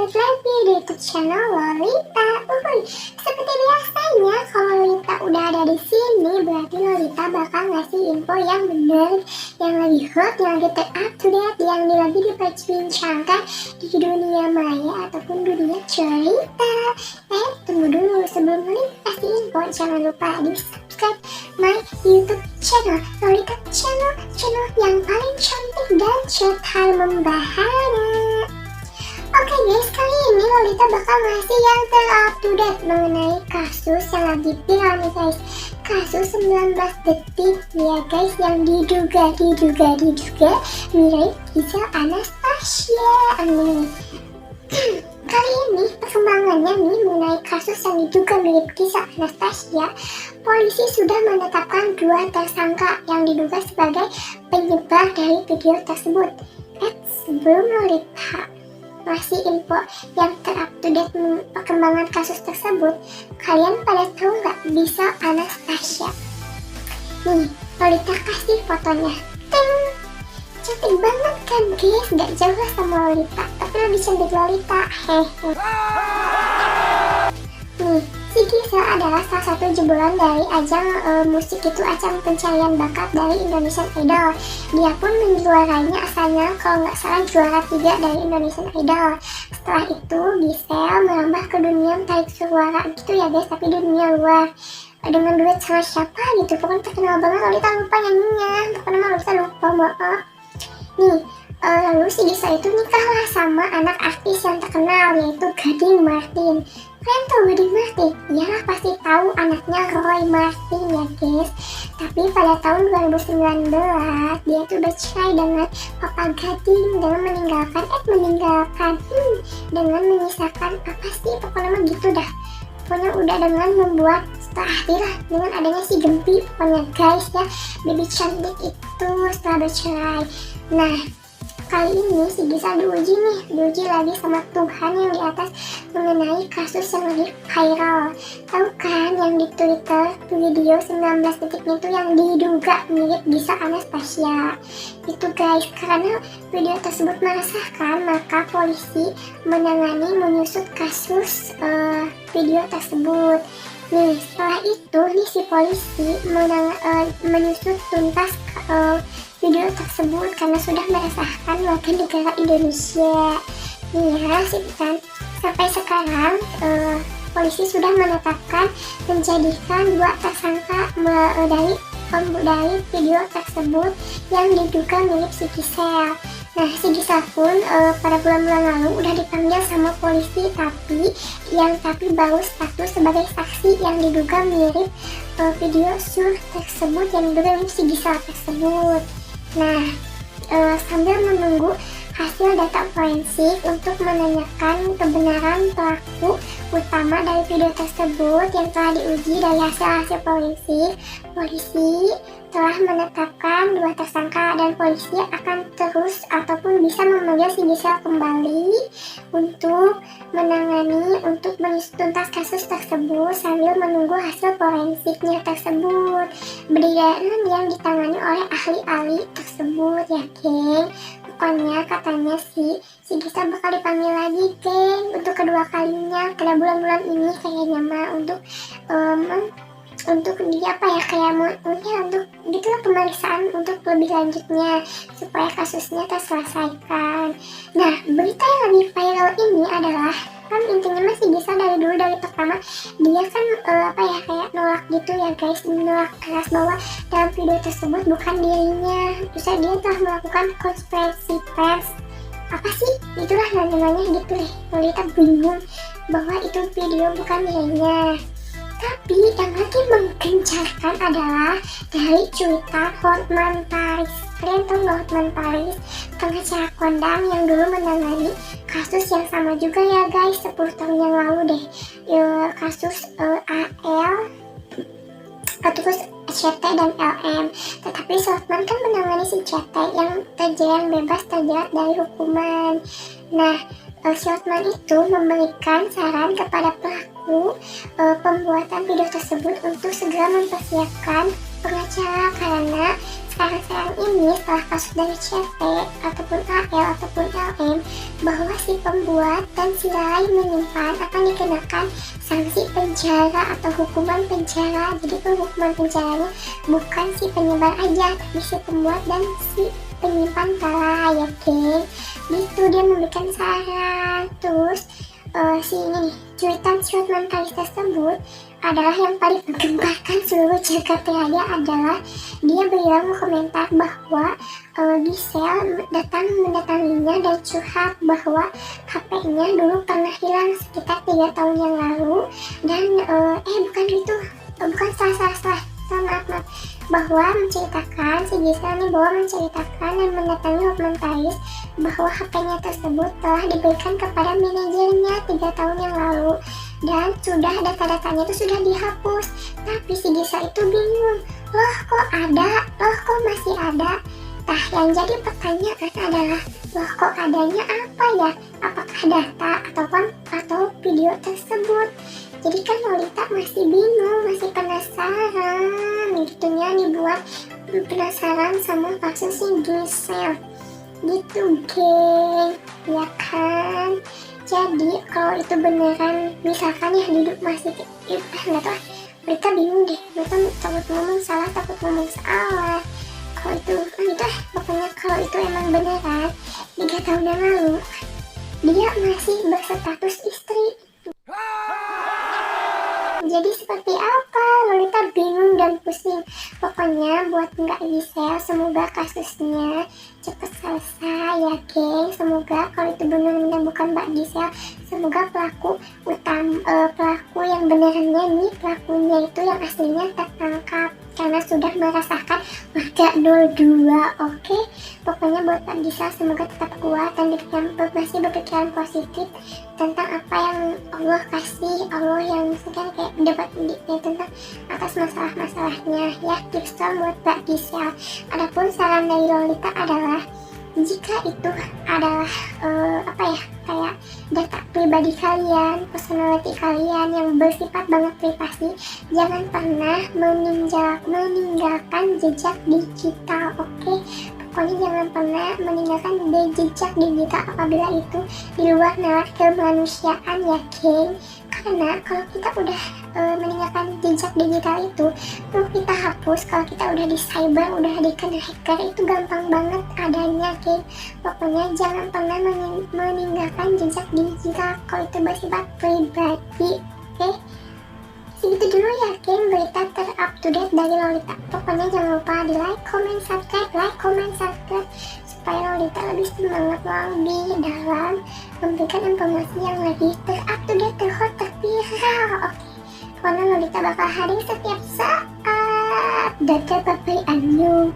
balik lagi di YouTube channel Lolita. Seperti biasanya kalau Lolita udah ada di sini, berarti Lolita bakal ngasih info yang benar, yang lagi hot, yang lagi terupdate, yang lagi diperbincangkan di dunia maya ataupun dunia cerita. Tunggu dulu, sebelum Lolita kasih info, jangan lupa di subscribe my YouTube channel Lolita channel yang paling cantik dan cerita membahana. Oke guys, kali ini Lolita bakal ngasih yang terupdate mengenai kasus yang lagi viral nih guys. Kasus 19 detik ya guys, yang diduga mirip Giselle Anastasia. Kali ini perkembangannya nih mengenai kasus yang diduga mirip Giselle Anastasia. Polisi sudah menetapkan 2 tersangka yang diduga sebagai penyebar dari video tersebut. Sebelum Lolita masih info yang terupdate perkembangan kasus tersebut, kalian pada tahu nggak Giselle Anastasia? Nih, Lolita kasih fotonya. Teng! Cantik banget kan guys, gak jauh sama Lolita, tapi lebih cantik Lolita. Nih, si Giselle adalah salah satu jebolan dari ajang musik itu, ajang pencarian bakat dari Indonesian Idol. Dia pun menjuarainya, asalnya kalau nggak salah juara 3 dari Indonesian Idol. Setelah itu Giselle merambah ke dunia tarik suara gitu ya guys, tapi di dunia luar. Dengan duet sama siapa gitu, pokoknya terkenal banget. Lolita lupa nyanyinya, pokoknya Lolita lupa, maaf. Nih, lalu si Giselle itu nikahlah sama anak artis yang terkenal, yaitu Gading Martin. Kalian tahu Gading Martin? Iyalah, pasti tahu, anaknya Roy Martin ya guys. Tapi pada tahun 2019 dia tuh bercerai dengan Papa Gading dengan dengan menyisakan apa sih, pokoknya gitu dah. Pokoknya udah dengan membuat setelah dengan adanya si Gempi, pokoknya guys ya, baby cantik itu setelah bercerai. Nah, kali ini si Giselle diuji lagi sama Tuhan yang di atas mengenai kasus yang lagi viral. Tahu kan yang di Twitter video 19 detik itu yang diduga mirip Giselle Anastasia itu guys. Karena video tersebut meresahkan, maka polisi menyusut kasus video tersebut. Nih, setelah itu nih si polisi menyusut tuntas video tersebut karena sudah meresahkan warga negara Indonesia. Nih ya, sampai sekarang polisi sudah menetapkan menjadikan 2 tersangka dari video tersebut yang diduga mirip si Giselle. Nah, si Giselle pun pada bulan-bulan lalu udah dipanggil sama polisi, tapi baru status sebagai saksi yang diduga mirip video sur tersebut, yang diduga mirip si Giselle tersebut. Nah, sambil menunggu hasil data forensik untuk menanyakan kebenaran pelaku utama dari video tersebut yang telah diuji dari hasil forensik, polisi telah menetapkan 2 tersangka dan polisi akan terus ataupun bisa memanggil si Giselle kembali untuk tuntas kasus tersebut sambil menunggu hasil forensiknya tersebut berdasarkan yang ditangani oleh ahli-ahli tersebut ya geng. Pokoknya katanya si Giselle bakal dipanggil lagi geng untuk kedua kalinya pada bulan-bulan ini kayaknya mah, untuk dia untuk gitulah pemeriksaan untuk lebih lanjutnya supaya kasusnya terselesaikan. Nah, berita yang lagi viral ini adalah kan intinya masih bisa dari pertama dia kan kayak nolak gitu ya guys, menolak keras bahwa dalam video tersebut bukan dirinya. Terus dia telah melakukan konferensi pers, apa sih itulah namanya gitu deh. Lolita bingung bahwa itu video bukan dirinya. Tapi yang lagi menggencarkan adalah dari cuitan Hotman Paris. Kalian tahu nggak Hotman Paris? Pengacara kondang yang dulu menangani kasus yang sama juga ya guys, 10 tahun yang lalu deh. Kasus AL, terus CT dan LM. Tetapi Hotman kan menangani si CT yang bebas terjerat dari hukuman. Nah, Hotman itu memberikan saran kepada pelaku pembuatan video tersebut untuk segera mempersiapkan pengacara karena sekarang ini setelah kasus dari CT ataupun AL ataupun LM bahwa si pembuat dan si Rai menyimpan akan dikenakan sanksi penjara atau hukuman penjara. Jadi hukuman penjaranya bukan si penyebar aja, tapi si pembuat dan si penyimpan kala, ya geng. Gitu dia memberikan saran. Terus si ini nih, cuitan si Hotman Paris tersebut adalah yang paling menggemparkan seluruh jagat raya. Adalah dia bilang komentar bahwa Giselle datang mendatanginya dan curhat bahwa HP-nya dulu pernah hilang sekitar 3 tahun yang lalu. Dan bukan gitu, bukan salah, maaf, bahwa menceritakan si Giselle nih, bahwa menceritakan dan mendatangi Hotman Paris bahwa HP-nya tersebut telah diberikan kepada manajernya 3 tahun yang lalu dan sudah data-datanya itu sudah dihapus. Tapi si Giselle itu bingung, loh kok ada, loh kok masih ada. Nah, yang jadi pertanyaan adalah, loh kok adanya apa ya? Apakah data atau video tersebut? Jadi kan Lolita masih bingung, masih penasaran gitunya, dibuat penasaran sama kasus si Giselle gitu, geng, ya kan. Jadi kalau itu beneran, misalkan ya hidup masih nggak tahu, mereka bingung deh, mereka takut ngomong salah, kalau itu pokoknya kalau itu emang beneran 3 tahun yang lalu dia masih berstatus istri. Jadi seperti apa? Lolita bingung dan pusing. Pokoknya buat Mbak Giselle, semoga kasusnya cepat selesai ya geng. Semoga kalau itu benar-benar bukan Mbak Giselle, semoga pelaku yang benerannya nih, pelakunya itu yang aslinya tertangkap karena sudah merasakan warga 02. Oke, pokoknya buat Mbak Giselle semoga tetap kuat dan masih berpikiran positif tentang apa yang Allah kasih, Allah yang sedang kayak dapat ya, tentang atas masalah-masalahnya ya. Tips buat Mbak Giselle. Adapun saran dari Lolita adalah, jika itu adalah kayak data pribadi kalian, personality kalian yang bersifat banget privasi, jangan pernah meninggalkan jejak digital. Oke? Pokoknya jangan pernah meninggalkan jejak digital apabila itu di luar nalar kemanusiaan ya geng. Karena kalau kita udah meninggalkan jejak digital itu, mau kita hapus, kalau kita udah di cyber, udah dikena hacker, itu gampang banget adanya geng. Pokoknya jangan pernah meninggalkan jejak digital kalau itu bersifat pribadi. Oke? Segitu dulu ya geng, berita ter-up-to-date dari Lolita. Pokoknya jangan lupa di like, comment, subscribe supaya Lolita lebih semangat lagi dalam memberikan informasi yang lebih ter-up-to-date, terhot, terviral. Oke, karena Lolita bakal hadir setiap saat. Dadah, bye-bye, annyeong.